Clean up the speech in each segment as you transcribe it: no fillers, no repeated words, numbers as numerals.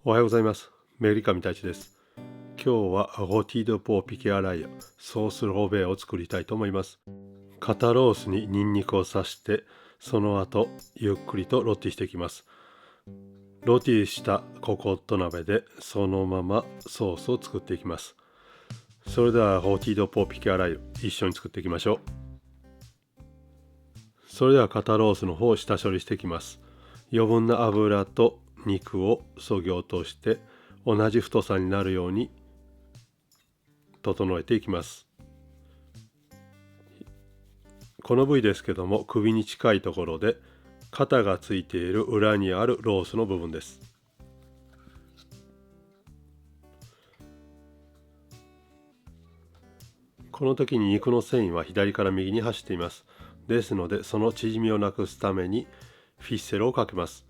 おはようございます。メリカミタイチです。今日はロティドポーピケアライヤソースロベを作りたいと思います。肩ロースにニンニクを刺して、その後ゆっくりとロティしていきます。ロティしたココット鍋でそのままソースを作っていきます。それではロティドポーピケアライヤ一緒に作っていきましょう。それでは肩ロースの方を下処理していきます。余分な油と肉をそぎ落として同じ太さになるように整えていきます。この部位ですけども、首に近いところで肩がついている裏にあるロースの部分です。この時に肉の繊維は左から右に走っています。ですので、その縮みをなくすためにフィッセルをかけます。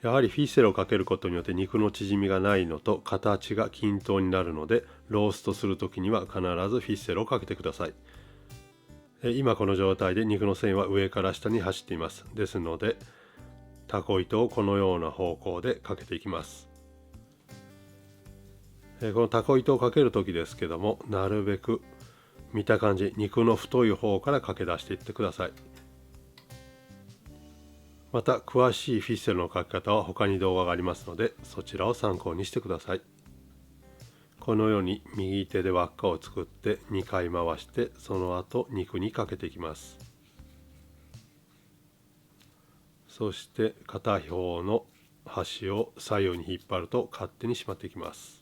やはりフィッセルをかけることによって肉の縮みがないのと形が均等になるので、ローストするときには必ずフィッセルをかけてください。今この状態で肉の繊維は上から下に走っています。ですので、タコ糸をこのような方向でかけていきます。このタコ糸をかけるときですけども、なるべく見た感じ肉の太い方からかけ出していってください。また詳しいフィッセルの書き方は他に動画がありますので、そちらを参考にしてください。このように右手で輪っかを作って2回回して、その後肉にかけていきます。そして片方の端を左右に引っ張ると勝手に締まっていきます。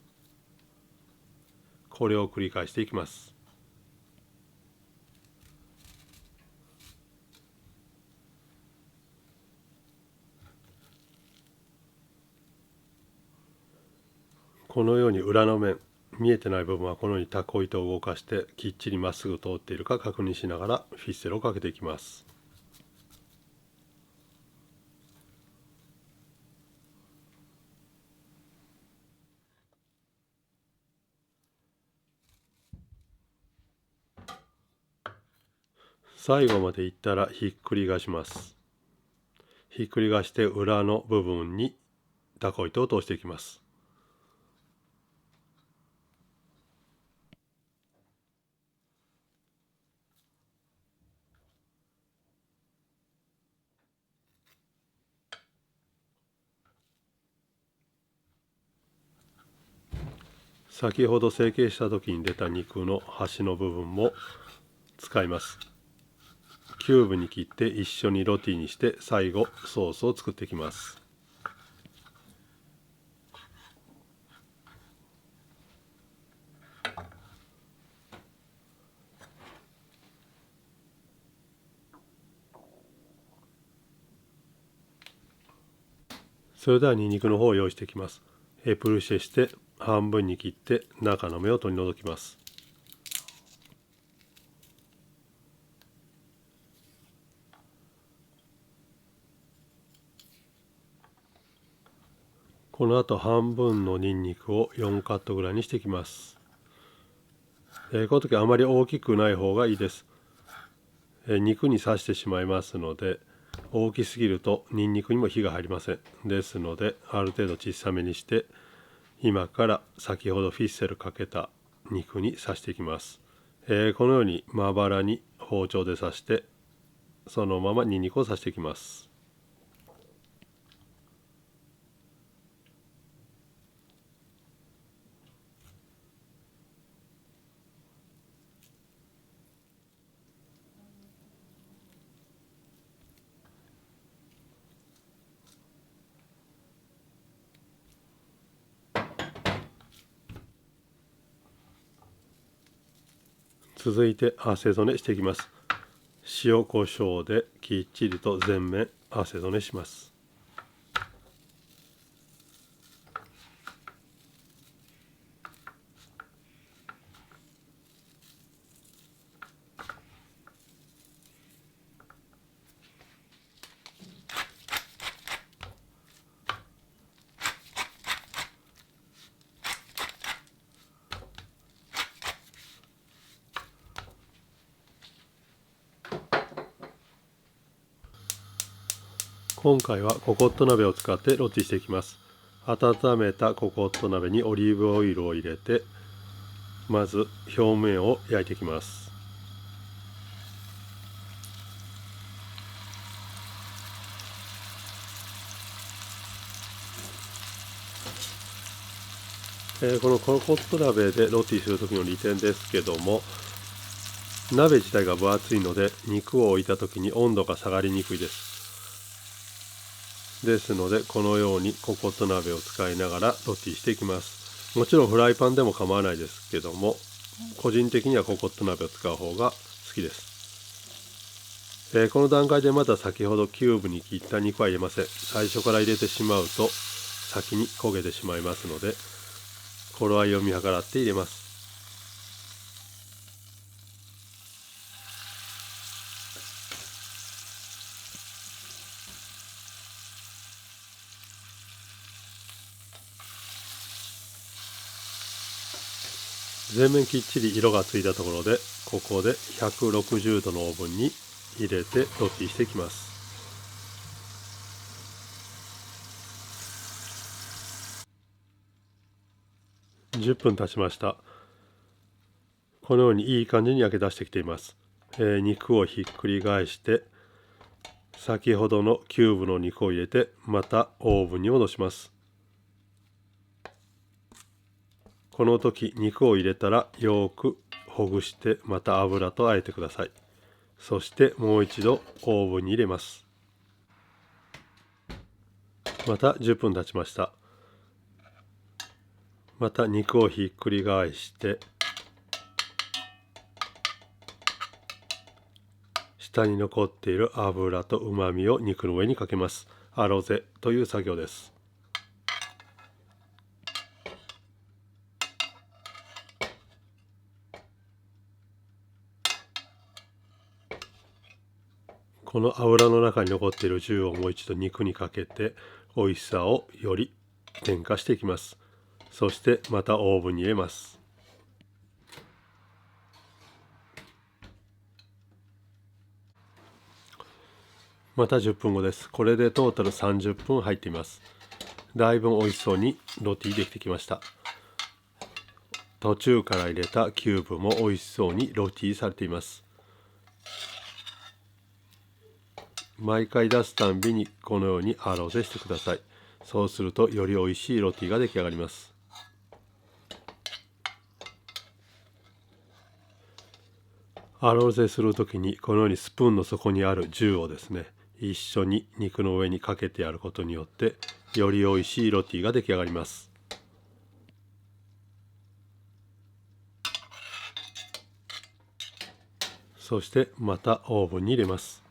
これを繰り返していきます。このように裏の面、見えてない部分はこのようにタコ糸を動かしてきっちりまっすぐ通っているか確認しながらフィッセルをかけていきます。最後までいったらひっくり返します。ひっくり返して裏の部分にタコ糸を通していきます。先ほど成形した時に出た肉の端の部分も使います。キューブに切って一緒にロティにして最後ソースを作っていきます。それではニンニクの方を用意していきます。エプルシェして半分に切って中の芽を取り除きます。この後半分のニンニクを4カットぐらいにしていきます。この時あまり大きくない方がいいです。肉に刺してしまいますので、大きすぎるとニンニクにも火が入りません。ですのである程度小さめにして、今から先ほどフィッセルかけた肉に刺していきます。このようにまばらに包丁で刺して、そのままニンニクを刺していきます。続いて合わせ染めしていきます。塩コショウできっちりと全面合わせ染めします。今回はココット鍋を使ってロティしていきます。温めたココット鍋にオリーブオイルを入れて、まず表面を焼いていきます。このココット鍋でロティする時の利点ですけども、鍋自体が分厚いので肉を置いた時に温度が下がりにくいです。ですのでこのようにココット鍋を使いながらロティしていきます。もちろんフライパンでも構わないですけども、個人的にはココット鍋を使う方が好きです。この段階でまだ先ほどキューブに切った肉は入れません。最初から入れてしまうと先に焦げてしまいますので、頃合いを見計らって入れます。全面きっちり色がついたところで、ここで160度のオーブンに入れてロティしていきます。10分経ちました。このようにいい感じに焼け出してきています。肉をひっくり返して先ほどのキューブの肉を入れて、またオーブンに戻します。この時肉を入れたらよくほぐしてまた油と和えてください。そしてもう一度オーブンに入れます。また10分経ちました。また肉をひっくり返して下に残っている油とうまみを肉の上にかけます。アロゼという作業です。この油の中に残っている汁をもう一度肉にかけて美味しさをより添加していきます。そしてまたオーブンに入れます。また10分後です。これでトータル30分入っています。だいぶ美味しそうにロティできてきました。途中から入れたキューブも美味しそうにロティされています。毎回出すたんびにこのようにアロゼしてください。そうするとより美味しいロティが出来上がります。アロゼするときにこのようにスプーンの底にある銃をですね、一緒に肉の上にかけてやることによってより美味しいロティが出来上がります。そしてまたオーブンに入れます。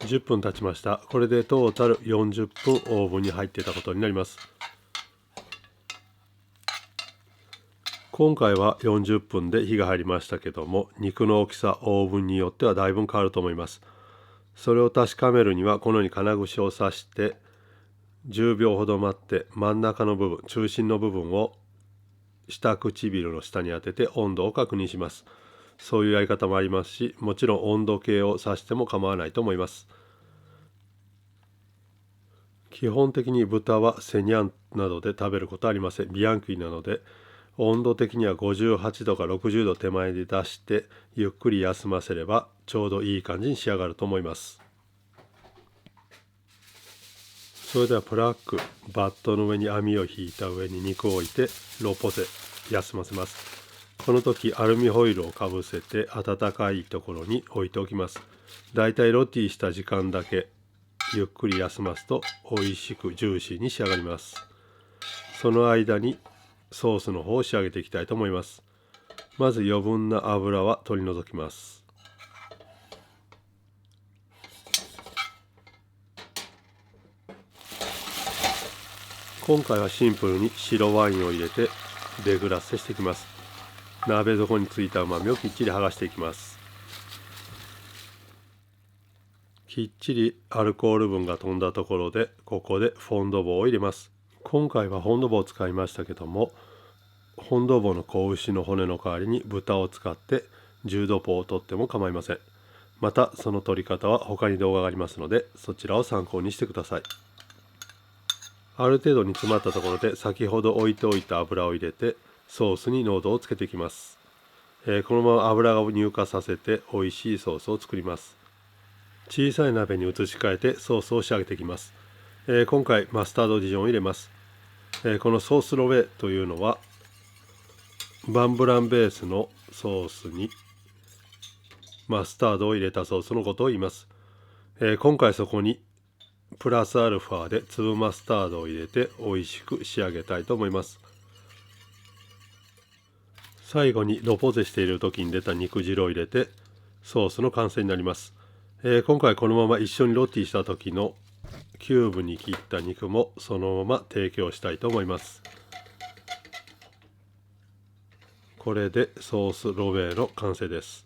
10分経ちました。これでトータル40分オーブンに入っていたことになります。今回は40分で火が入りましたけども、肉の大きさ、オーブンによってはだいぶ変わると思います。それを確かめるにはこのように金串を刺して10秒ほど待って、真ん中の部分、中心の部分を下唇の下に当てて温度を確認します。そういうやり方もありますし、もちろん温度計を指しても構わないと思います。基本的に豚はセニャンなどで食べることはありません。ビアンキーなので、温度的には58度か60度手前で出してゆっくり休ませればちょうどいい感じに仕上がると思います。それではプラック、バットの上に網を引いた上に肉を置いてロポゼ休ませます。この時アルミホイルをかぶせて暖かいところに置いておきます。だいたいロティした時間だけゆっくり休ますと美味しくジューシーに仕上がります。その間にソースの方を仕上げていきたいと思います。まず余分な油は取り除きます。今回はシンプルに白ワインを入れてデグラッセしていきます。鍋底についたうまみをきっちり剥がしていきます。きっちりアルコール分が飛んだところで、ここでフォンドボーを入れます。今回はフォンドボーを使いましたけども、フォンドボーの子牛の骨の代わりに豚を使って10度ポを取っても構いません。またその取り方は他に動画がありますので、そちらを参考にしてください。ある程度煮詰まったところで先ほど置いておいた油を入れてソースに濃度をつけていきます。このまま油を乳化させて美味しいソースを作ります。小さい鍋に移し替えてソースを仕上げていきます。今回マスタードディジョンを入れます。このソースロベというのはバンブランベースのソースにマスタードを入れたソースのことを言います。今回そこにプラスアルファで粒マスタードを入れて美味しく仕上げたいと思います。最後にロポゼしている時に出た肉汁を入れてソースの完成になります。今回このまま一緒にロティした時のキューブに切った肉もそのまま提供したいと思います。これでソースロベの完成です。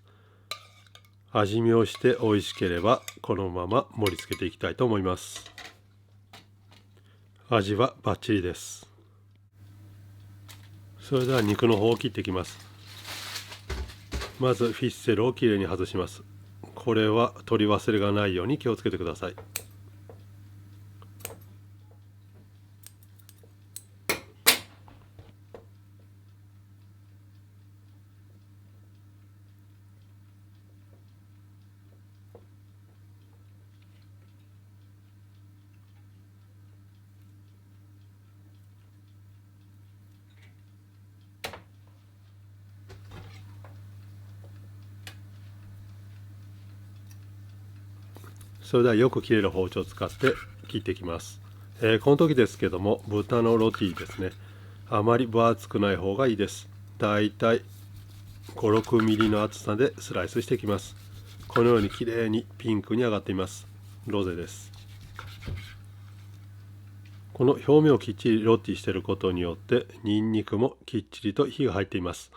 味見をして美味しければこのまま盛り付けていきたいと思います。味はバッチリです。それでは肉の方を切っていきます。まずフィッセルをきれいに外します。これは取り忘れがないように気をつけてください。それではよく切れる包丁を使って切っていきます。この時ですけども豚のロティですね、あまり分厚くない方がいいです。だいたい5、6ミリの厚さでスライスしていきます。このようにきれいにピンクに上がっています。ロゼです。この表面をきっちりロティしていることによってニンニクもきっちりと火が入っています。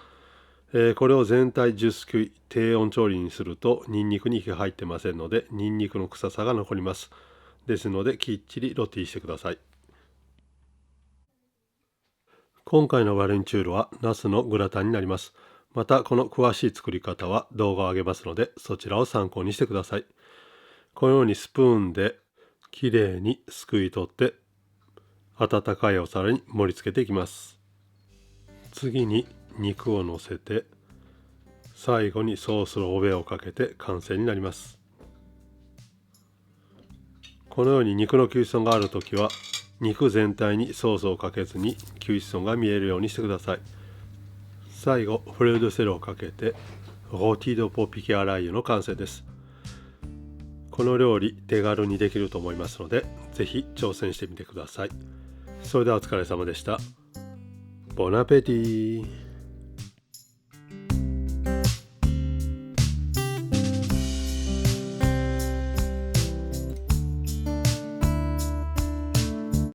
これを全体10すくい低温調理にするとニンニクに火が入ってませんのでニンニクの臭さが残ります。ですのできっちりロティしてください。今回のワルンチュールはナスのグラタンになります。またこの詳しい作り方は動画を上げますのでそちらを参考にしてください。このようにスプーンできれいにすくい取って温かいお皿に盛り付けていきます。次に肉を乗せて最後にソースの上をかけて完成になります。このように肉の球質があるときは肉全体にソースをかけずに球質が見えるようにしてください。最後フレードセルをかけてロティドポピケアライユの完成です。この料理手軽にできると思いますのでぜひ挑戦してみてください。それではお疲れ様でした。ボナペティ。